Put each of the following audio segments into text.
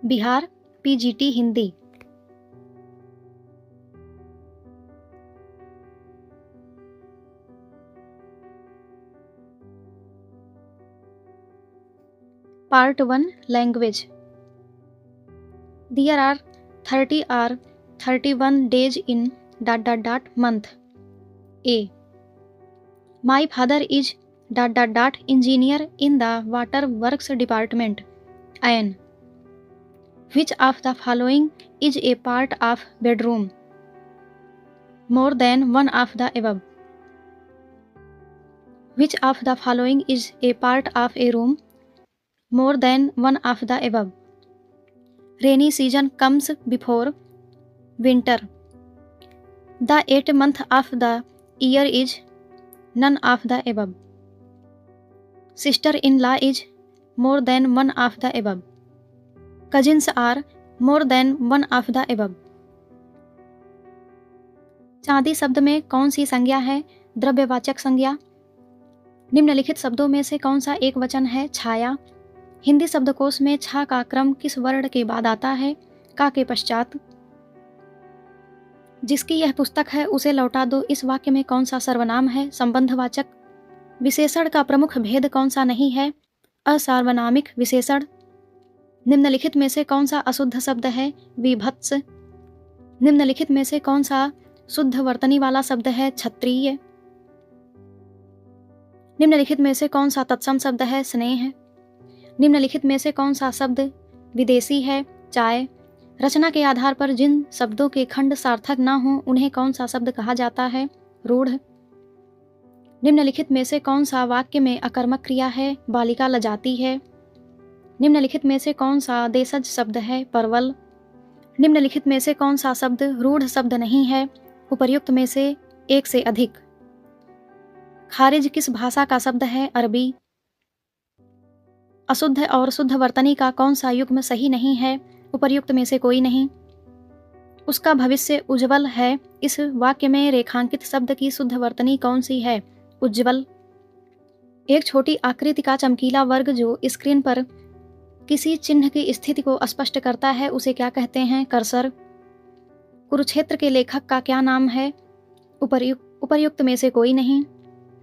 Bihar PGT Hindi. Part 1 Language. There are 30 or 31 days in ... month. A. My father is ... engineer in the water works department. N. Which of the following is a part of bedroom? More than one of the above. Which of the following is a part of a room? More than one of the above. Rainy season comes before winter. The 8th month of the year is none of the above. Sister-in-law is more than one of the above. Cousins are more than one of the above. चांदी शब्द में कौन सी संज्ञा है? द्रव्यवाचक संज्ञा। निम्नलिखित शब्दों में से कौन सा एक वचन है? छाया। हिंदी शब्दकोश में छा का क्रम किस वर्ण के बाद आता है? का के पश्चात। जिसकी यह पुस्तक है उसे लौटा दो इस वाक्य में कौन सा सर्वनाम है? संबंधवाचक। विशेषण का प्रमुख भेद कौन सा नहीं है? असार्वनामिक विशेषण। निम्नलिखित में से कौन सा अशुद्ध शब्द है? विभत्स। निम्नलिखित में से कौन सा शुद्ध वर्तनी वाला शब्द है? क्षत्रिय। निम्नलिखित में से कौन सा तत्सम शब्द है? स्नेह। निम्नलिखित में से कौन सा शब्द विदेशी है? चाय। रचना के आधार पर जिन शब्दों के खंड सार्थक न हों उन्हें कौन सा शब्द कहा जाता है? रूढ़। निम्नलिखित में से कौन सा वाक्य में अकर्मक क्रिया है? बालिका लजाती है। निम्नलिखित में से कौन सा देशज शब्द है? परवल। निम्नलिखित में से कौन सा शब्द रूढ़ शब्द नहीं है? उपर्युक्त में से एक से अधिक। खारिज किस भाषा का शब्द है? अरबी। अशुद्ध और शुद्ध वर्तनी का कौन सा युग्म सही नहीं है? उपर्युक्त में से कोई नहीं। उसका भविष्य उज्ज्वल है। इस वाक्य में रेखांकित शब्द की शुद्ध वर्तनी कौन सी है? उज्ज्वल। एक छोटी आकृति का चमकीला वर्ग जो स्क्रीन पर किसी चिन्ह की स्थिति को स्पष्ट करता है उसे क्या कहते हैं? कर्सर। कुरुक्षेत्र के लेखक का क्या नाम है? उपर्युक्त में से कोई नहीं।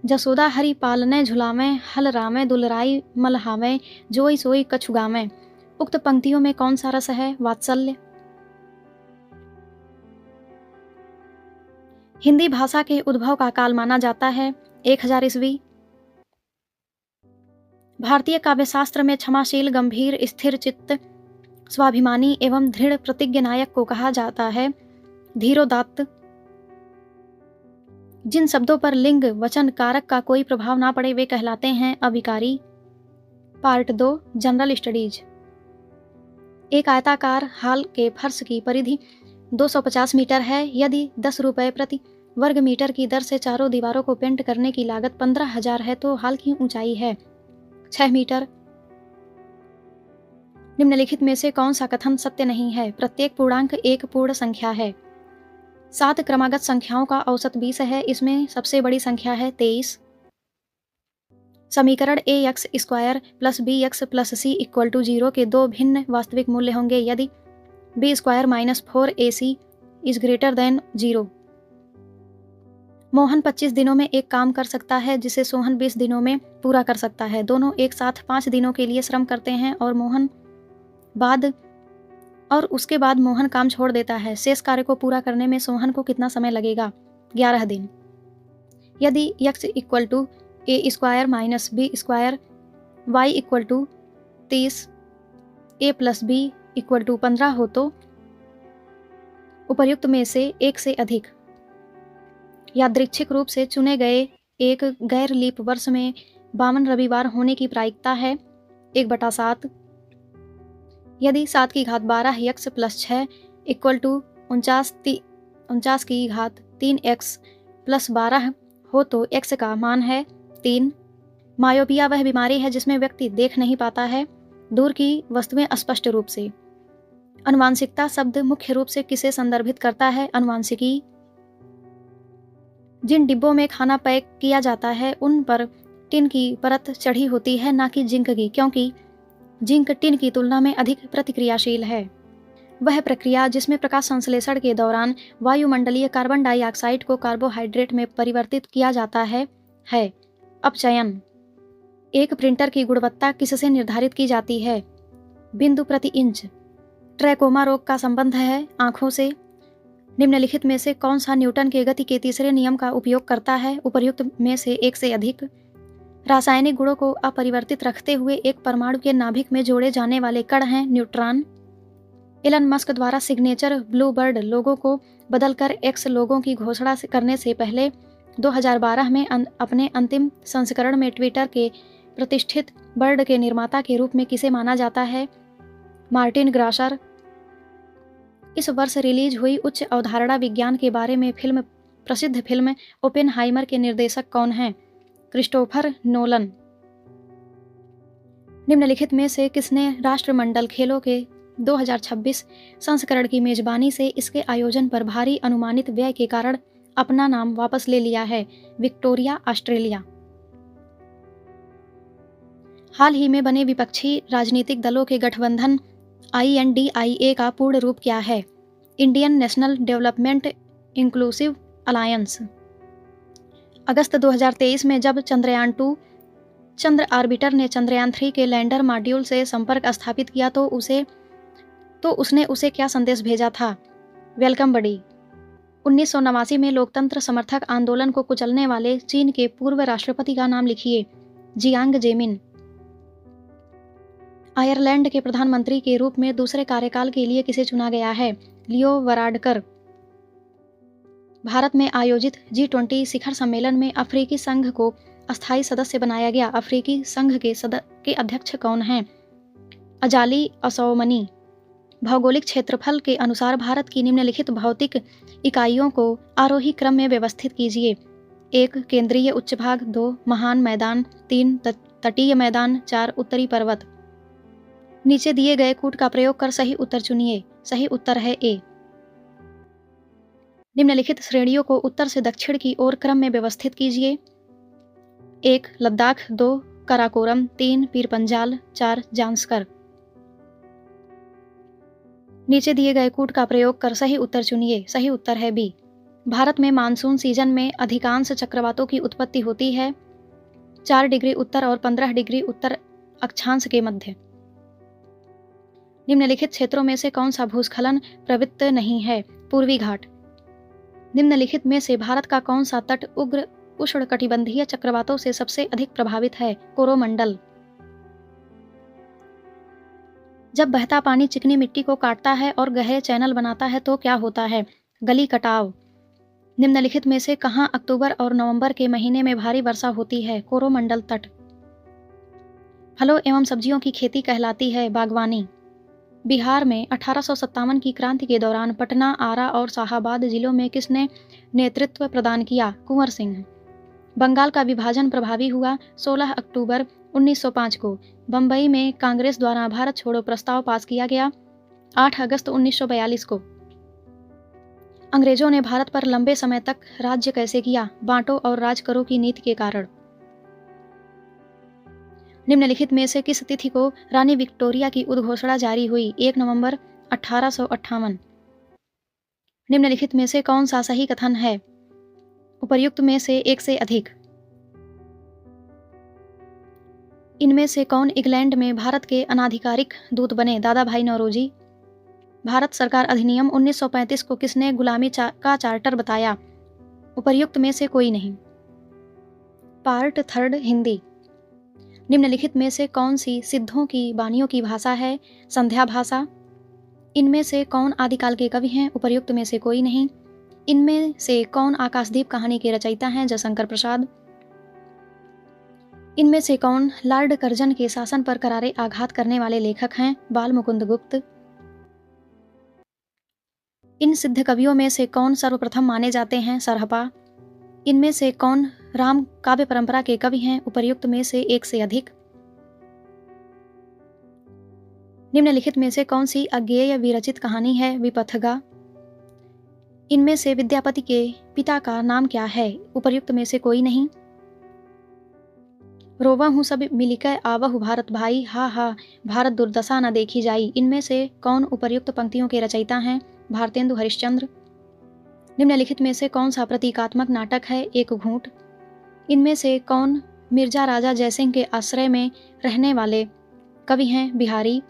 जसोदा हरि पालने झुलावें, हल रामें दुलराई मलहावें, जोई सोई कछुगावें। उक्त पंक्तियों में कौन सा रस है? वात्सल्य। हिंदी भाषा के उद्भव का काल माना जाता है 1000 ईस्वी। भारतीय काव्यशास्त्र में क्षमाशील, गंभीर, स्थिर चित्त, स्वाभिमानी एवं दृढ़ प्रतिज्ञ नायक को कहा जाता है धीरोदात्त। जिन शब्दों पर लिंग वचन कारक का कोई प्रभाव ना पड़े वे कहलाते हैं अविकारी। Part 2 general studies. एक आयताकार हाल के फर्श की परिधि 250 मीटर है। यदि 10 रुपये प्रति वर्ग मीटर की दर से चारों दीवारों को पेंट करने की लागत 15,000 है तो हाल की ऊंचाई है 6 मीटर। निम्नलिखित में से कौन सा कथन सत्य नहीं है? प्रत्येक पूर्णांक एक पूर्ण संख्या है। 7 क्रमागत संख्याओं का औसत 20 है। इसमें सबसे बड़ी संख्या है 23। समीकरण ax² + bx + c = 0 के दो भिन्न वास्तविक मूल्य होंगे यदि b² - 4ac > 0। मोहन 25 दिनों में एक काम कर सकता है जिसे सोहन 20 दिनों में पूरा कर सकता है। दोनों एक साथ 5 दिनों के लिए श्रम करते हैं और उसके बाद मोहन काम छोड़ देता है। शेष कार्य को पूरा करने में सोहन को कितना समय लगेगा? 11 दिन। यदि x = a² - b², y = 30, a + b = 15 हो तो उपर्युक्त में से एक से अधिक। यादृच्छिक रूप से चुने गए एक गैर लीप वर्ष में 52 रविवार होने की प्रायिकता है 1/7। यदि 7 की घात 12 x + 6 = 49 की घात 3x + 12 हो तो x का मान है 3। मायोपिया वह बीमारी है जिसमें व्यक्ति देख नहीं पाता है दूर की वस्तुएं स्पष्ट रूप से। अनुवांशिकता शब्द मुख्य रूप से किसे संदर्भित करता है? अनुवांशिकी। जिन डिब्बों में खाना पैक किया जाता है उन पर टिन की परत चढ़ी होती है ना कि जिंक की, क्योंकि जिंक टिन की तुलना में अधिक प्रतिक्रियाशील है। वह प्रक्रिया जिसमें प्रकाश संश्लेषण के दौरान वायुमंडलीय कार्बन डाइऑक्साइड को कार्बोहाइड्रेट में परिवर्तित किया जाता है अपचयन। एक प्रिंटर की गुणवत्ता किससे निर्धारित की जाती है? बिंदु प्रति इंच। ट्रैकोमा रोग का संबंध है आंखों से। निम्नलिखित में से कौन सा न्यूटन के गति के तीसरे नियम का उपयोग करता है? उपर्युक्त में से एक से अधिक। रासायनिक गुणों को अपरिवर्तित रखते हुए एक परमाणु के नाभिक में जोड़े जाने वाले कण हैं न्यूट्रॉन। एलन मस्क द्वारा सिग्नेचर ब्लू बर्ड लोगो को बदलकर एक्स लोगों की घोषणा करने से पहले 2012 में अपने अंतिम संस्करण में ट्विटर के प्रतिष्ठित बर्ड के निर्माता के रूप में किसे माना जाता है? मार्टिन ग्राशर। इस वर्ष रिलीज हुई उच्च अवधारणा विज्ञान के बारे में प्रसिद्ध फिल्म ओपेनहाइमर के निर्देशक कौन हैं? Christopher Nolan. निम्नलिखित में से किसने राष्ट्रमंडल खेलों के 2026 संस्करण की मेजबानी से इसके आयोजन पर भारी अनुमानित व्यय के कारण अपना नाम वापस ले लिया है? Victoria, Australia. हाल ही में बने विपक्षी राजनीतिक दलों के गठबंधन INDIA का पूर्ण रूप क्या है? Indian National Developmental Inclusive Alliance. अगस्त 2023 में जब चंद्रयान-2 चंद्र ऑर्बिटर ने चंद्रयान-3 के लैंडर मॉड्यूल से संपर्क स्थापित किया तो उसने उसे क्या संदेश भेजा था? वेलकम बडी। 1989 में लोकतंत्र समर्थक आंदोलन को कुचलने वाले चीन के पूर्व राष्ट्रपति का नाम लिखिए। जियांग जेमिन। आयरलैंड के प्रधानमंत्री के रूप में दूसरे कार्यकाल के लिए किसे चुना गया है? लियो वराडकर। भारत में आयोजित G20 शिखर सम्मेलन में अफ्रीकी संघ को अस्थायी सदस्य बनाया गया। अफ्रीकी संघ के अध्यक्ष कौन हैं? Azali Assoumani. भौगोलिक क्षेत्रफल के अनुसार भारत की निम्नलिखित भौतिक इकाइयों को आरोही क्रम में व्यवस्थित कीजिए। 1 केंद्रीय उच्च भाग, 2 महान मैदान, 3 तटीय मैदान, 4 उत्तरी पर्वत। नीचे दिए गए कूट का प्रयोग कर सही उत्तर चुनिए। सही उत्तर है A। निम्नलिखित श्रेणियों को उत्तर से दक्षिण की ओर क्रम में व्यवस्थित कीजिए। 1 लद्दाख, 2 कराकोरम, 3 पीरपंजाल, 4 जांस्कर। नीचे दिए गए कूट का प्रयोग कर सही उत्तर चुनिए। सही उत्तर है B। भारत में मानसून सीजन में अधिकांश चक्रवातों की उत्पत्ति होती है 4 डिग्री उत्तर और 15 डिग्री उत्तर अक्षांश के मध्य। निम्नलिखित क्षेत्रों में से कौन सा भूस्खलन प्रवृत्त नहीं है? पूर्वी घाट। निम्नलिखित में से भारत का कौन सा तट उग्र उष्णकटिबंधीय चक्रवातों से सबसे अधिक प्रभावित है? कोरोमंडल। जब बहता पानी चिकनी मिट्टी को काटता है और गहरे चैनल बनाता है तो क्या होता है? गली कटाव। निम्नलिखित में से कहां अक्टूबर और नवंबर के महीने में भारी वर्षा होती है? कोरोमंडल तट। फलों एवं सब्जियों की खेती कहलाती है बागवानी। बिहार में 1857 की क्रांति के दौरान पटना, आरा और शाहाबाद जिलों में किसने नेतृत्व प्रदान किया? कुंवर सिंह। बंगाल का विभाजन प्रभावी हुआ 16 अक्टूबर 1905 को। बंबई में कांग्रेस द्वारा भारत छोड़ो प्रस्ताव पास किया गया 8 अगस्त 1942 को। अंग्रेजों ने भारत पर लंबे समय तक राज्य कैसे किया? बांटो और राज करो की नीति के कारण। निम्नलिखित में से किस तिथि को रानी विक्टोरिया की उद्घोषणा जारी हुई? 1 नवंबर 1858। निम्नलिखित में से कौन सा सही कथन है? उपर्युक्त में से एक से अधिक। इनमें से कौन इंग्लैंड में भारत के अनाधिकारिक दूत बने? दादा भाई नौरोजी। भारत सरकार अधिनियम 1935 को किसने गुलामी का चार्टर बताया? उपर्युक्त में से कोई नहीं। पार्ट 3 हिंदी। निम्नलिखित में से कौन सी सिद्धों की बानियों की भाषा है? संध्या भाषा। इनमें से कौन आदिकाल के कवि हैं? उपर्युक्त में से कोई नहीं। इनमें से कौन आकाशदीप कहानी के रचयिता हैं? जयशंकर प्रसाद। इनमें से कौन लॉर्ड कर्जन के शासन पर करारे आघात करने वाले लेखक हैं? बाल मुकुंद गुप्त। इन सिद्ध कवियों में से कौन सर्वप्रथम माने जाते हैं? सरहपा। इनमें से कौन राम काव्य परंपरा के कवि हैं? उपर्युक्त में से एक से अधिक। निम्नलिखित में से कौन सी अज्ञेय विरचित कहानी है? विपथगा। इनमें से विद्यापति के पिता का नाम क्या है? उपर्युक्त में से कोई नहीं। रोवा हूँ सब मिलिकै आवहु भारत भाई, हा हा भारत दुर्दशा न देखी जाई। इनमें से कौन उपर्युक्त पंक्तियों के रचयिता हैं? भारतेंदु हरिश्चंद्र। निम्नलिखित में से कौन सा प्रतीकात्मक नाटक है? एक घूंट। इनमें से कौन मिर्जा राजा जयसिंह के आश्रय में रहने वाले कवि हैं? बिहारी।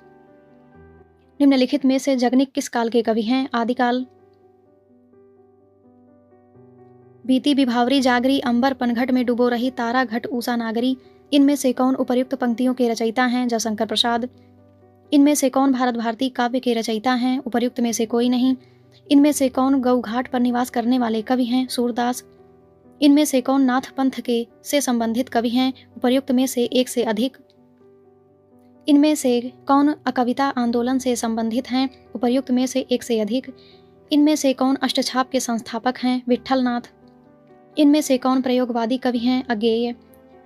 निम्नलिखित में से जगनिक किस काल के कवि हैं? आदिकाल। बीती विभावरी जागरी, अंबर पनघट में डुबो रही, तारा घट ऊषा नागरी। इनमें से कौन उपर्युक्त पंक्तियों के रचयिता हैं? जयशंकर प्रसाद। इनमें से कौन भारत भारती काव्य के रचयिता हैं? उपर्युक्त में से कोई नहीं। इनमें से कौन गौ घाट पर निवास करने वाले कवि हैं? सूरदास। इनमें से कौन नाथ पंथ के से संबंधित कवि हैं? उपर्युक्त में से एक से अधिक। इनमें से कौन अकविता आंदोलन से संबंधित हैं? उपर्युक्त में से एक से अधिक। इनमें से कौन अष्टछाप के संस्थापक हैं? विट्ठलनाथ। इनमें से कौन प्रयोगवादी कवि हैं? अज्ञेय।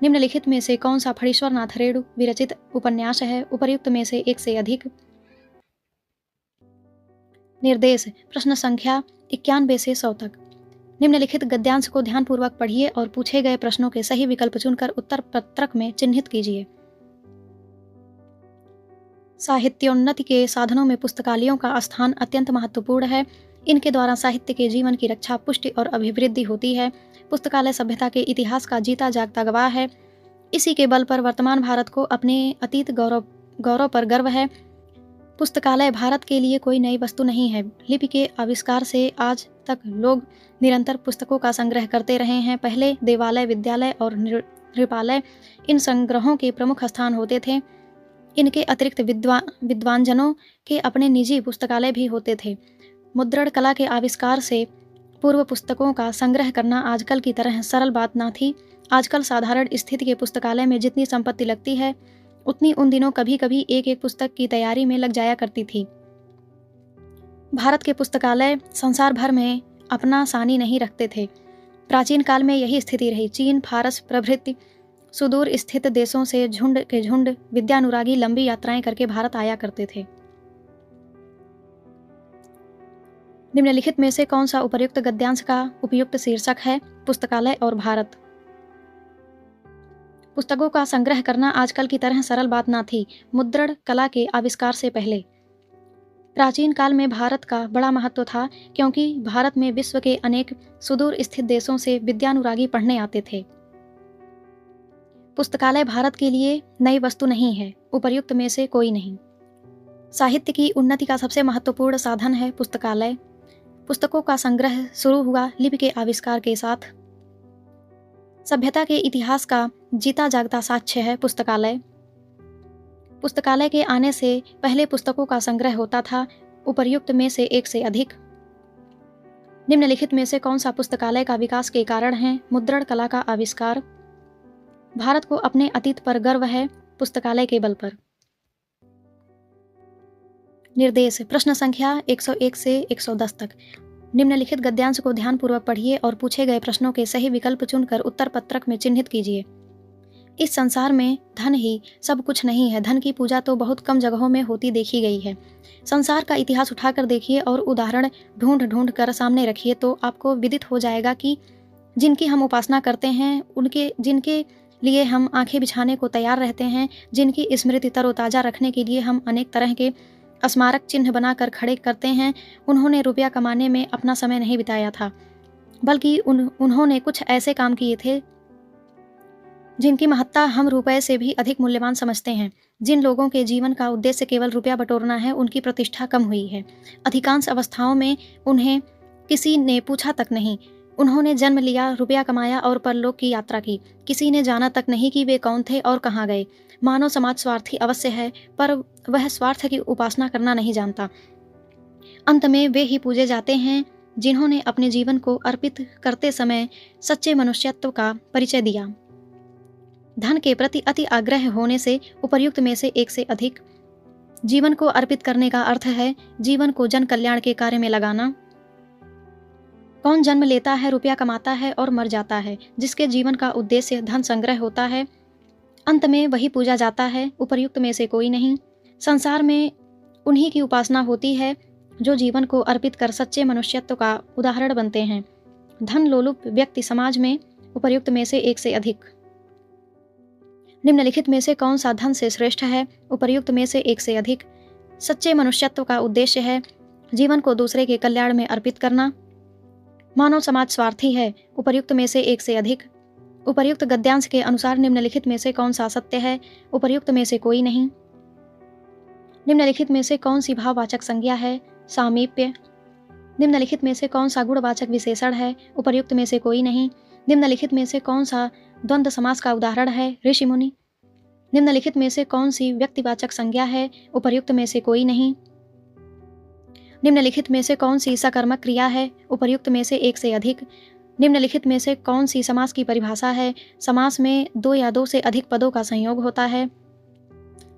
निम्नलिखित में से कौन सा फणीश्वर नाथ रेणु विरचित उपन्यास है? उपर्युक्त में से एक से अधिक। निर्देश प्रश्न संख्या 91 से 100 तक। निम्नलिखित गद्यांश को ध्यानपूर्वक पढ़िए और पूछे गए प्रश्नों के सही विकल्प चुनकर उत्तर पत्रक में चिन्हित कीजिए। साहित्योन्नति के साधनों में पुस्तकालयों का स्थान अत्यंत महत्वपूर्ण है। इनके द्वारा साहित्य के जीवन की रक्षा, पुष्टि और अभिवृद्धि होती है। पुस्तकालय सभ्यता के इतिहास का जीता जागता गवाह है। इसी के बल पर वर्तमान भारत को अपने अतीत गौरव पर गर्व है। पुस्तकालय भारत के लिए कोई नई वस्तु नहीं है। लिपि के आविष्कार से आज तक लोग निरंतर पुस्तकों का संग्रह करते रहे हैं। पहले देवालय, विद्यालय और नृपालय इन संग्रहों के प्रमुख स्थान होते थे। इनके अतिरिक्त विद्वानजनों के अपने निजी पुस्तकालय भी होते थे। मुद्रण कला के आविष्कार से पूर्व पुस्तकों का संग्रह करना आजकल की तरह सरल बात न थी। आजकल साधारण स्थिति के पुस्तकालय में जितनी संपत्ति लगती है, उतनी उन दिनों कभी कभी एक एक पुस्तक की तैयारी में लग जाया करती थी। भारत के पुस्तकालय संसार भर में अपना सानी नहीं रखते थे। प्राचीन काल में यही स्थिति रही। चीन, फारस प्रभृति सुदूर स्थित देशों से झुंड के झुंड विद्यानुरागी लंबी यात्राएं करके भारत आया करते थे। निम्नलिखित में से कौन सा उपर्युक्त गद्यांश का उपयुक्त शीर्षक है? पुस्तकालय और भारत। पुस्तकों का संग्रह करना आजकल की तरह सरल बात न थी। मुद्रण कला के आविष्कार से पहले प्राचीन काल में भारत का बड़ा महत्व था, क्योंकि भारत में विश्व के अनेक सुदूर स्थित देशों से विद्यानुरागी पढ़ने आते थे। पुस्तकालय भारत के लिए नई वस्तु नहीं है। उपर्युक्त में से कोई नहीं। साहित्य की उन्नति का सबसे महत्वपूर्ण साधन है पुस्तकालय। पुस्तकों का संग्रह शुरू हुआ लिपि के आविष्कार के साथ। सभ्यता के इतिहास का जीता जागता साक्ष्य है पुस्तकालय। पुस्तकालय के आने से पहले पुस्तकों का संग्रह होता था। उपर्युक्त में से एक से अधिक। निम्नलिखित में से कौन सा पुस्तकालय का विकास के कारण है? मुद्रण कला का आविष्कार। भारत को अपने अतीत पर गर्व है पुस्तकालय के बल पर। निर्देश प्रश्न संख्या 101 से 110 तक। निम्नलिखित गद्यांश को ध्यानपूर्वक पढ़िए और पूछे गए प्रश्नों के सही विकल्प चुनकर उत्तर पत्रक में चिन्हित कीजिए। इस संसार में धन ही सब कुछ नहीं है। धन की पूजा तो बहुत कम जगहों में होती देखी गई है। संसार का इतिहास उठाकर देखिए और उदाहरण ढूंढ ढूंढ कर सामने रखिए तो आपको विदित हो जाएगा कि जिनकी हम उपासना करते हैं, जिनके लिए हम आंखें बिछाने को तैयार रहते हैं, जिनकी स्मृति तरोताजा रखने के लिए हम अनेक तरह के स्मारक चिन्ह बनाकर खड़े करते हैं, उन्होंने रुपया कमाने में अपना समय नहीं बिताया था, बल्कि उन्होंने कुछ ऐसे काम किए थे जिनकी महत्ता हम रुपये से भी अधिक मूल्यवान समझते हैं। जिन लोगों के जीवन का उद्देश्य केवल रुपया बटोरना है, उनकी प्रतिष्ठा कम हुई है। अधिकांश अवस्थाओं में उन्हें किसी ने पूछा तक नहीं। उन्होंने जन्म लिया, रुपया कमाया और परलोक की यात्रा की। किसी ने जाना तक नहीं कि वे कौन थे और कहाँ गए। मानव समाज स्वार्थी अवश्य है, पर वह स्वार्थ की उपासना करना नहीं जानता। अंत में वे ही पूजे जाते हैं जिन्होंने अपने जीवन को अर्पित करते समय सच्चे मनुष्यत्व का परिचय दिया। धन के प्रति अति आग्रह होने से उपर्युक्त में से एक से अधिक। जीवन को अर्पित करने का अर्थ है जीवन को जन कल्याण के कार्य में लगाना। कौन जन्म लेता है, रुपया कमाता है और मर जाता है? जिसके जीवन का उद्देश्य धन संग्रह होता है, अंत में वही पूजा जाता है। उपर्युक्त में से कोई नहीं। संसार में उन्हीं की उपासना होती है जो जीवन को अर्पित कर सच्चे मनुष्यत्व का उदाहरण बनते हैं। धन लोलुप व्यक्ति समाज में। उपर्युक्त में से एक से अधिक। निम्नलिखित में से कौन सा धन से श्रेष्ठ है? उपर्युक्त में से एक से अधिक। सच्चे मनुष्यत्व का उद्देश्य है जीवन को दूसरे के कल्याण में अर्पित करना। मानव समाज स्वार्थी है। उपर्युक्त में से एक से अधिक। उपर्युक्त गद्यांश के अनुसार निम्नलिखित में से कौन सा सत्य है? उपर्युक्त में से कोई नहीं। निम्नलिखित में से कौन सी भाववाचक संज्ञा है? सामीप्य। निम्नलिखित में से कौन सा गुणवाचक विशेषण है? उपर्युक्त में से कोई नहीं। निम्नलिखित में से कौन सा द्वंद्व समास का उदाहरण है? ऋषि मुनि। निम्नलिखित में से कौन सी व्यक्तिवाचक संज्ञा है? उपर्युक्त में से कोई नहीं। निम्नलिखित में से कौन सी सकर्मक क्रिया है? उपर्युक्त में से एक से अधिक। निम्नलिखित में से कौन सी समास की परिभाषा है? समास में दो या दो से अधिक पदों का संयोग होता है।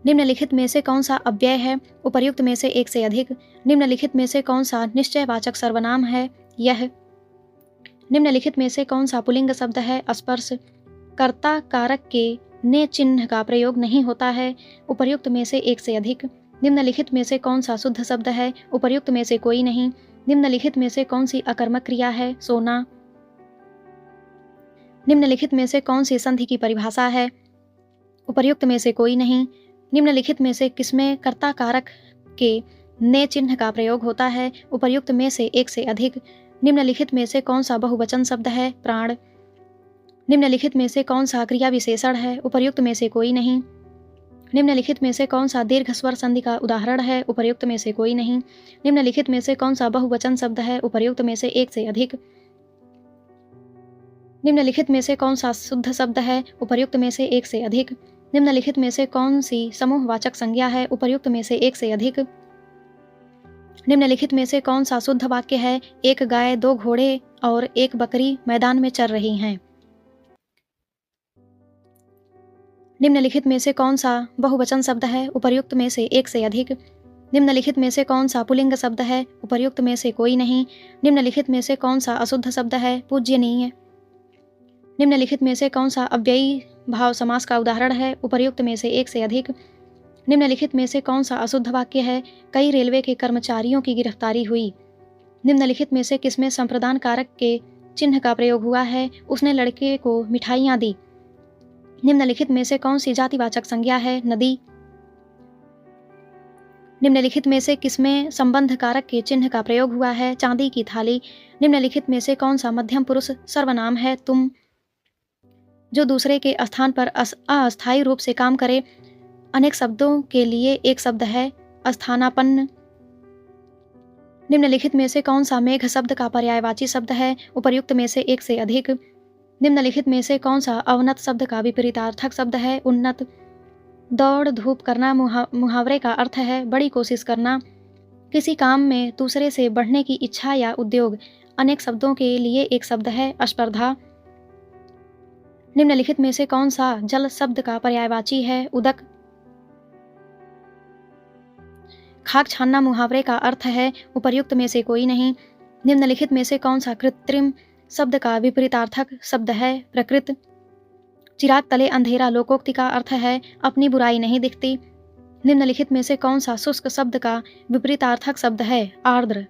निम्नलिखित में से कौन सा अव्यय है? उपर्युक्त में से एक से अधिक। निम्नलिखित में से कौन सा निश्चयवाचक सर्वनाम है? यह। निम्नलिखित में से कौन सा पुल्लिंग शब्द है? स्पर्श। कर्ता कारक के ने चिन्ह का प्रयोग नहीं होता है। उपर्युक्त में से एक से अधिक। निम्नलिखित में से कौन सा शुद्ध शब्द है? उपर्युक्त में से कोई नहीं। निम्नलिखित में से कौन सी अकर्मक क्रिया है? सोना। निम्नलिखित में से कौन सी संधि की परिभाषा है? उपर्युक्त में से कोई नहीं। निम्नलिखित में से किसमें कर्ता कारक के ने चिन्ह का प्रयोग होता है? उपर्युक्त में से एक से अधिक। निम्नलिखित में से कौन सा बहुवचन शब्द है? प्राण। निम्नलिखित में से कौन सा क्रिया विशेषण है? उपर्युक्त में से कोई नहीं। निम्नलिखित में से कौन सा दीर्घ स्वर संधि का उदाहरण है? उपर्युक्त में से कोई नहीं। निम्नलिखित में से कौन सा बहुवचन शब्द है? उपर्युक्त में से एक से अधिक। निम्नलिखित में से कौन सा शुद्ध शब्द है? उपर्युक्त में से एक से अधिक। निम्नलिखित में से कौन सी समूहवाचक संज्ञा है? उपर्युक्त में से एक से अधिक। निम्नलिखित में से कौन सा शुद्ध वाक्य है? एक गाय, दो घोड़े और एक बकरी मैदान में चर रही हैं। निम्नलिखित में से कौन सा बहुवचन शब्द है? उपर्युक्त में से एक से अधिक। निम्नलिखित में से कौन सा पुल्लिंग शब्द है? उपर्युक्त में से कोई नहीं। निम्नलिखित में से कौन सा अशुद्ध शब्द है? पूज्यनीय। निम्नलिखित में से कौन सा अव्ययी भाव समास का उदाहरण है? उपर्युक्त में से एक से अधिक। निम्नलिखित में से कौन सा अशुद्ध वाक्य है? कई रेलवे के कर्मचारियों की गिरफ्तारी हुई। निम्नलिखित में से किसमें संप्रदान कारक के चिन्ह का प्रयोग हुआ है? उसने लड़के को मिठाइयाँ दी। निम्नलिखित में से कौन सी जातिवाचक संज्ञा है? नदी। निम्नलिखित में से किसमें संबंध कारक के चिन्ह का प्रयोग हुआ है? चांदी की थाली। निम्नलिखित में से कौन सा मध्यम पुरुष सर्वनाम है? तुम। जो दूसरे के स्थान पर अस्थायी रूप से काम करे। अनेक शब्दों के लिए एक शब्द है स्थानापन्न। निम्नलिखित में से कौन सा मेघ शब्द का पर्यायवाची शब्द है? उपर्युक्त में से एक से अधिक। निम्नलिखित में से कौन सा अवनत शब्द का विपरीतार्थक शब्द है? उन्नत। दौड़ धूप करना मुहावरे का अर्थ है बड़ी कोशिश करना। किसी काम में दूसरे से बढ़ने की इच्छा या उद्योग। अनेक शब्दों के लिए एक शब्द है स्पर्धा। निम्नलिखित में से कौन सा जल शब्द का पर्यायवाची है? उदक। खाक छानना मुहावरे का अर्थ है। उपर्युक्त में से कोई नहीं। निम्नलिखित में से कौन सा कृत्रिम शब्द का विपरीतार्थक शब्द है? प्रकृत। चिराग तले अंधेरा लोकोक्ति का अर्थ है अपनी बुराई नहीं दिखती। निम्नलिखित में से कौन सा शुष्क शब्द का विपरीतार्थक शब्द है? आर्द्र।